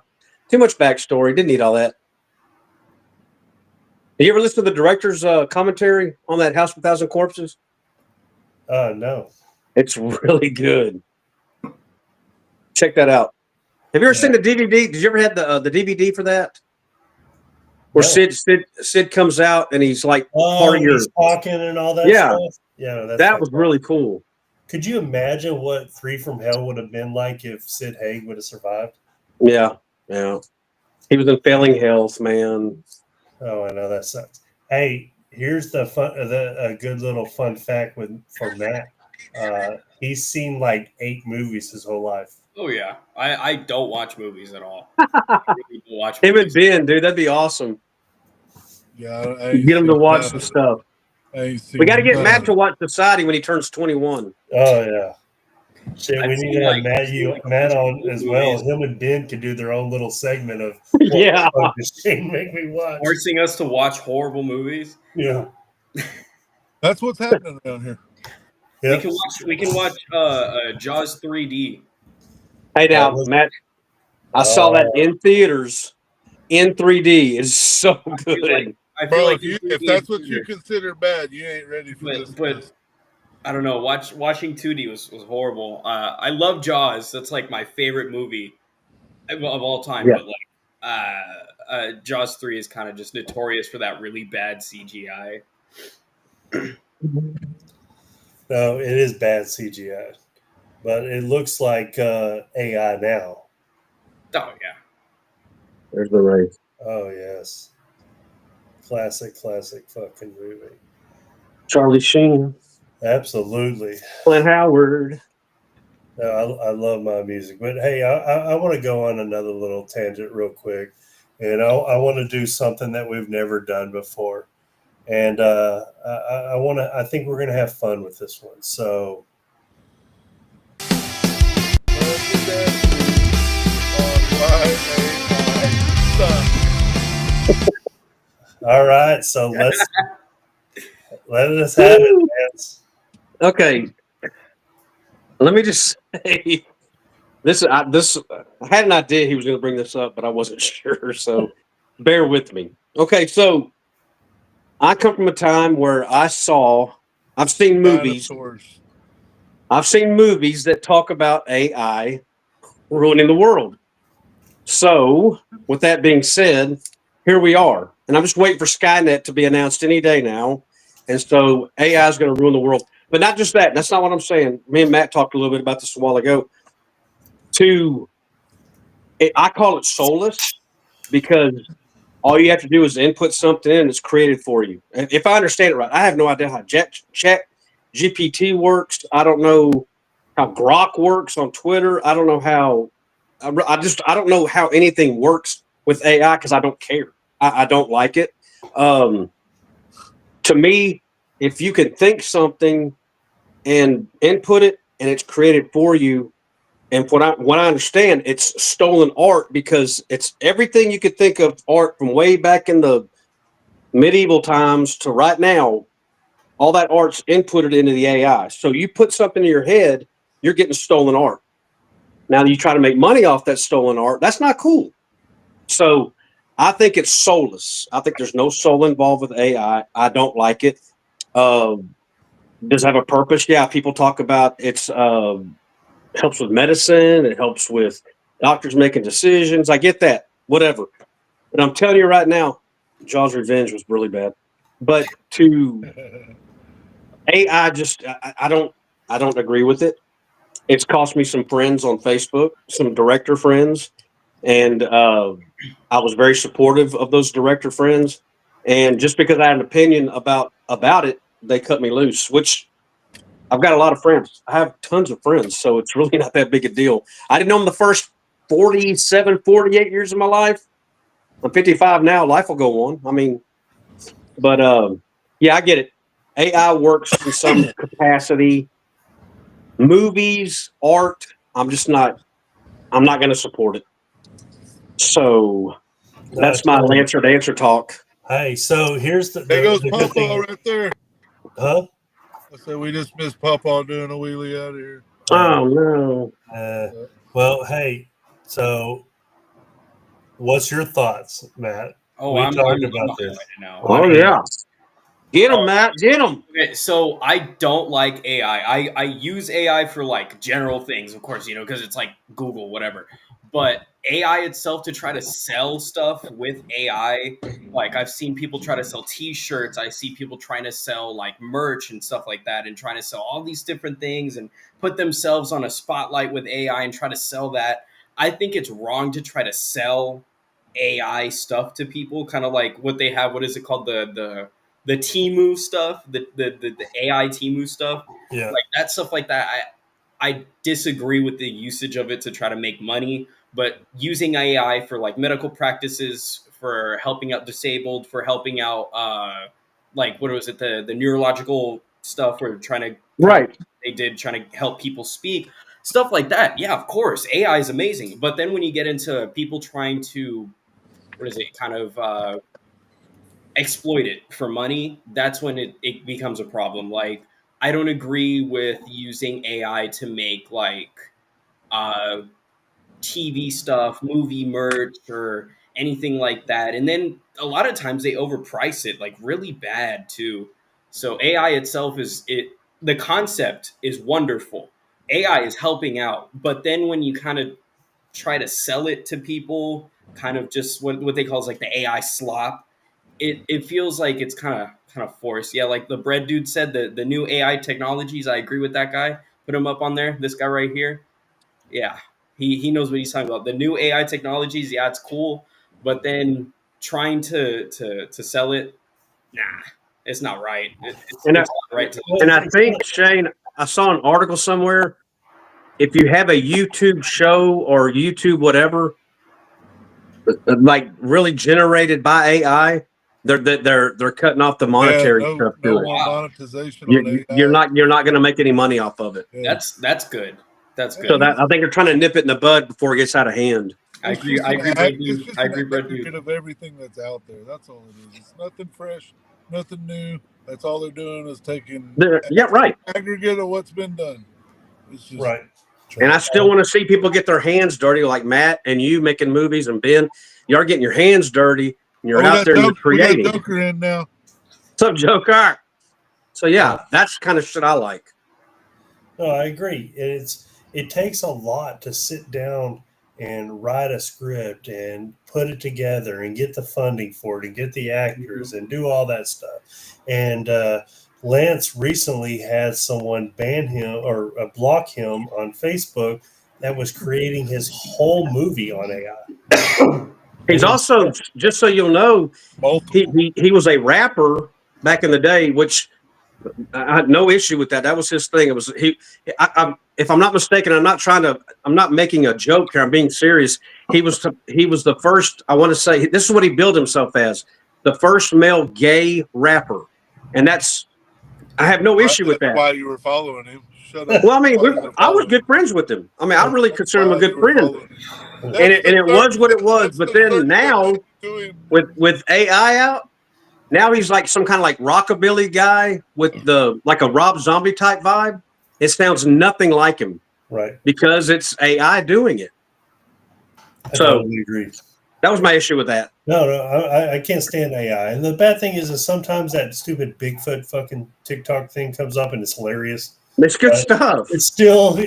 too much backstory. Didn't need all that. Did you ever listen to the director's commentary on that House of 1,000 Corpses? No. It's really good. Check that out. Have you ever seen the DVD? Did you ever have the DVD for that? Where Sid comes out and he's like part of your talking and all that stuff? Yeah, that was really cool. Could you imagine what 3 from Hell would have been like if Sid Haig would have survived? Yeah. He was in failing health, man. Oh, I know that sucks. Hey, here's a good little fun fact for Matt. He's seen like 8 movies his whole life. Oh yeah, I don't watch movies at all. I really don't watch Him and Ben, dude, that'd be awesome. Yeah, get him to watch some stuff. We got to get Matt to watch Society when he turns 21. Oh yeah, shit. We need to have Matt on as well. Him and Ben could do their own little segment of make me watch, forcing us to watch horrible movies. Yeah, that's what's happening around here. Yep. We can watch Jaws 3D. Hey now, Matt, I saw that in theaters in 3D. It's so good. I feel like if that's what you consider bad, you ain't ready for this. But I don't know. Watching 2D was horrible. I love Jaws. That's like my favorite movie of all time. Yeah. But like Jaws 3 is kind of just notorious for that really bad CGI. No, it is bad CGI, but it looks like AI now. Oh yeah. There's the race. Oh yes. Classic fucking movie. Charlie Sheen. Absolutely. Clint Howard. No, I love my music. But hey, I want to go on another little tangent real quick. And I want to do something that we've never done before. And I think we're going to have fun with this one. So. All right, so let us have it, Lance. Okay, let me just say this. I had an idea he was going to bring this up, but I wasn't sure. So bear with me. Okay, so I come from a time where I've seen movies. Dinosaurs. I've seen movies that talk about AI ruining the world. So, with that being said, here we are. And I'm just waiting for Skynet to be announced any day now. And so AI is going to ruin the world. But not just that. That's not what I'm saying. Me and Matt talked a little bit about this a while ago. I call it soulless because all you have to do is input something in, it's created for you. If I understand it right, I have no idea how Chat GPT works. I don't know how Grok works on Twitter. I don't know how. I don't know how anything works with AI because I don't care. I don't like it. To me, if you can think something and input it and it's created for you, and what I understand, it's stolen art because it's everything you could think of art from way back in the medieval times to right now. All that art's inputted into the AI. So you put something in your head, you're getting stolen art. Now you try to make money off that stolen art. That's not cool. So I think it's soulless. I think there's no soul involved with AI. I don't like it. Does it have a purpose? Yeah, people talk about it's helps with medicine. It helps with doctors making decisions. I get that. Whatever. But I'm telling you right now, Jaws Revenge was really bad. But to AI, I don't agree with it. It's cost me some friends on Facebook, some director friends, and I was very supportive of those director friends. And just because I had an opinion about it, they cut me loose. Which I've got a lot of friends. I have tons of friends, so it's really not that big a deal. I didn't know them the first 47, 48 years of my life. I'm 55 now. Life will go on. I mean, but yeah, I get it. AI works in some capacity. Movies, art, I'm not going to support it. So that's my answer to answer talk. Hey, so here's there goes Papa right there. Huh? I said we just missed Papa doing a wheelie out of here. Oh no. Well, hey, so what's your thoughts, Matt? Oh, we I'm talked about this right now. Oh yeah. Get them, Matt. Get them. Okay, so I don't like AI. I use AI for like general things, of course, because it's like Google, whatever. But AI itself to try to sell stuff with AI, like I've seen people try to sell T-shirts. I see people trying to sell like merch and stuff like that, and trying to sell all these different things and put themselves on a spotlight with AI and try to sell that. I think it's wrong to try to sell AI stuff to people, kind of like what they have. What is it called? The Temu stuff, the AI Temu stuff, like that stuff like that. I disagree with the usage of it to try to make money, but using AI for like medical practices, for helping out disabled, for helping out like what was it, the neurological stuff where trying to help people speak, stuff like that. Yeah, of course, AI is amazing, but then when you get into people trying to kind of exploit it for money, that's when it becomes a problem. Like, I don't agree with using AI to make like TV stuff, movie merch, or anything like that. And then a lot of times they overprice it like really bad too. So AI itself the concept is wonderful. AI is helping out, but then when you kind of try to sell it to people, kind of just what they call is like the AI slop, it feels like it's kind of forced. Yeah, like the bread dude said, the new AI technologies. I agree with that guy. Put him up on there. This guy right here. Yeah, he knows what he's talking about. The new AI technologies. Yeah, it's cool, but then trying to sell it, nah, it's not right. It's not right. And I think, Shane, I saw an article somewhere. If you have a YouTube show or YouTube whatever, like really generated by AI, they're cutting off the monetary stuff to it. Monetization You're not going to make any money off of it. Yeah. That's good. That's good. So I think they're trying to nip it in the bud before it gets out of hand. I agree. I agree, Brett. Of everything that's out there. That's all it is. It's nothing fresh, nothing new. That's all they're doing is taking aggregate of what's been done. It's just right. And I still want to see people get their hands dirty, like Matt and you making movies, and Ben. You are getting your hands dirty, and you're out there and you're creating. We got Joker in now. What's up, Joker? So yeah, that's kind of shit I like. No, I agree. It takes a lot to sit down and write a script and put it together and get the funding for it and get the actors and do all that stuff. And Lance recently had someone ban him or block him on Facebook that was creating his whole movie on AI. He's also, just so you'll know, he was a rapper back in the day, which I had no issue with that. That was his thing. It was if I'm not mistaken, I'm not making a joke here. I'm being serious. He was the first. I want to say this is what he billed himself as, the first male gay rapper, and I have no issue with that. Why you were following him? Shut up. Well, I mean, I was good friends with him. I mean, I really consider him a good friend, and it was what it was. But then now, with AI out. Now he's like some kind of like rockabilly guy with like a Rob Zombie type vibe. It sounds nothing like him, right? Because it's AI doing it. I totally agree. That was my issue with that. No, I can't stand AI. And the bad thing is sometimes that stupid Bigfoot fucking TikTok thing comes up and it's hilarious. It's good stuff. It's still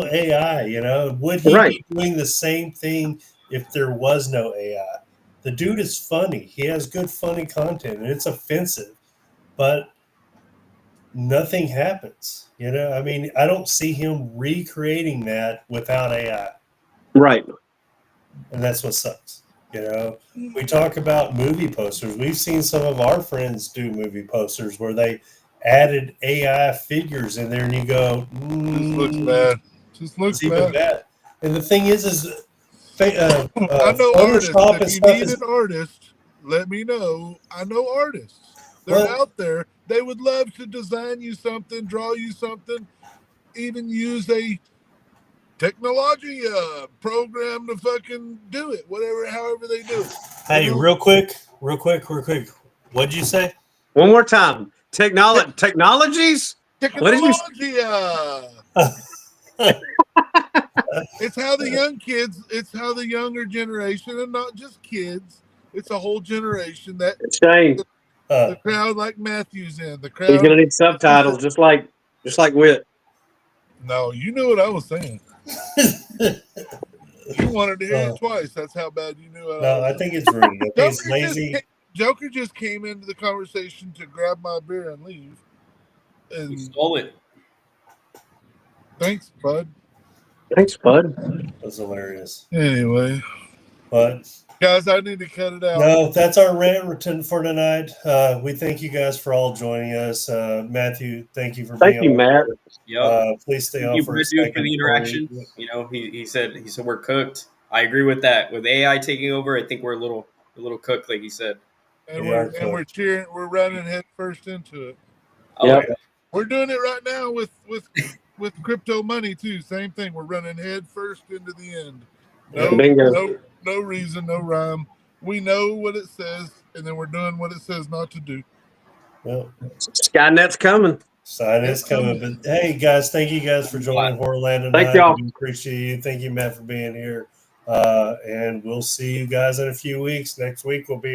AI. You know, would he be doing the same thing if there was no AI? The dude is funny. He has good, funny content, and it's offensive, but nothing happens. You know, I mean, I don't see him recreating that without AI. Right. And that's what sucks. You know, we talk about movie posters. We've seen some of our friends do movie posters where they added AI figures in there, and you go, this looks bad. Just looks bad. And the thing is I know artists. If you need an artist, let me know. I know artists. They're out there. They would love to design you something, draw you something, even use a technology program to fucking do it. However they do it. Hey, real quick. What'd you say? One more time. Technologies? Technology. It's how the younger generation, and not just kids, it's a whole generation that the crowd like Matthew's in. The crowd. He's gonna need subtitles, just like Wit. No, you knew what I was saying. You wanted to hear it twice. That's how bad you knew it. No, I think it's rude. I think it's lazy. Joker just came into the conversation to grab my beer and leave. And he stole it. Thanks, bud. That's hilarious. Anyway. But guys, I need to cut it out. No, that's our rant for tonight. We thank you guys for all joining us. Matthew, thank you for being on. Thank you, Matt. Yep. Please stay on for for a second. for the interaction. You know, he said we're cooked. I agree with that. With AI taking over, I think we're a little cooked, like he said. And we're cheering. We're running head first into it. Oh, yeah. We're doing it right now with crypto money too. Same thing. We're running head first into the end. No reason, no rhyme. We know what it says, and then we're doing what it says not to do. Well, Skynet's coming. Skynet's coming. But hey, guys, thank you guys for joining Horrorland tonight. Thank y'all. We appreciate you. Thank you, Matt, for being here. And we'll see you guys in a few weeks. Next week will be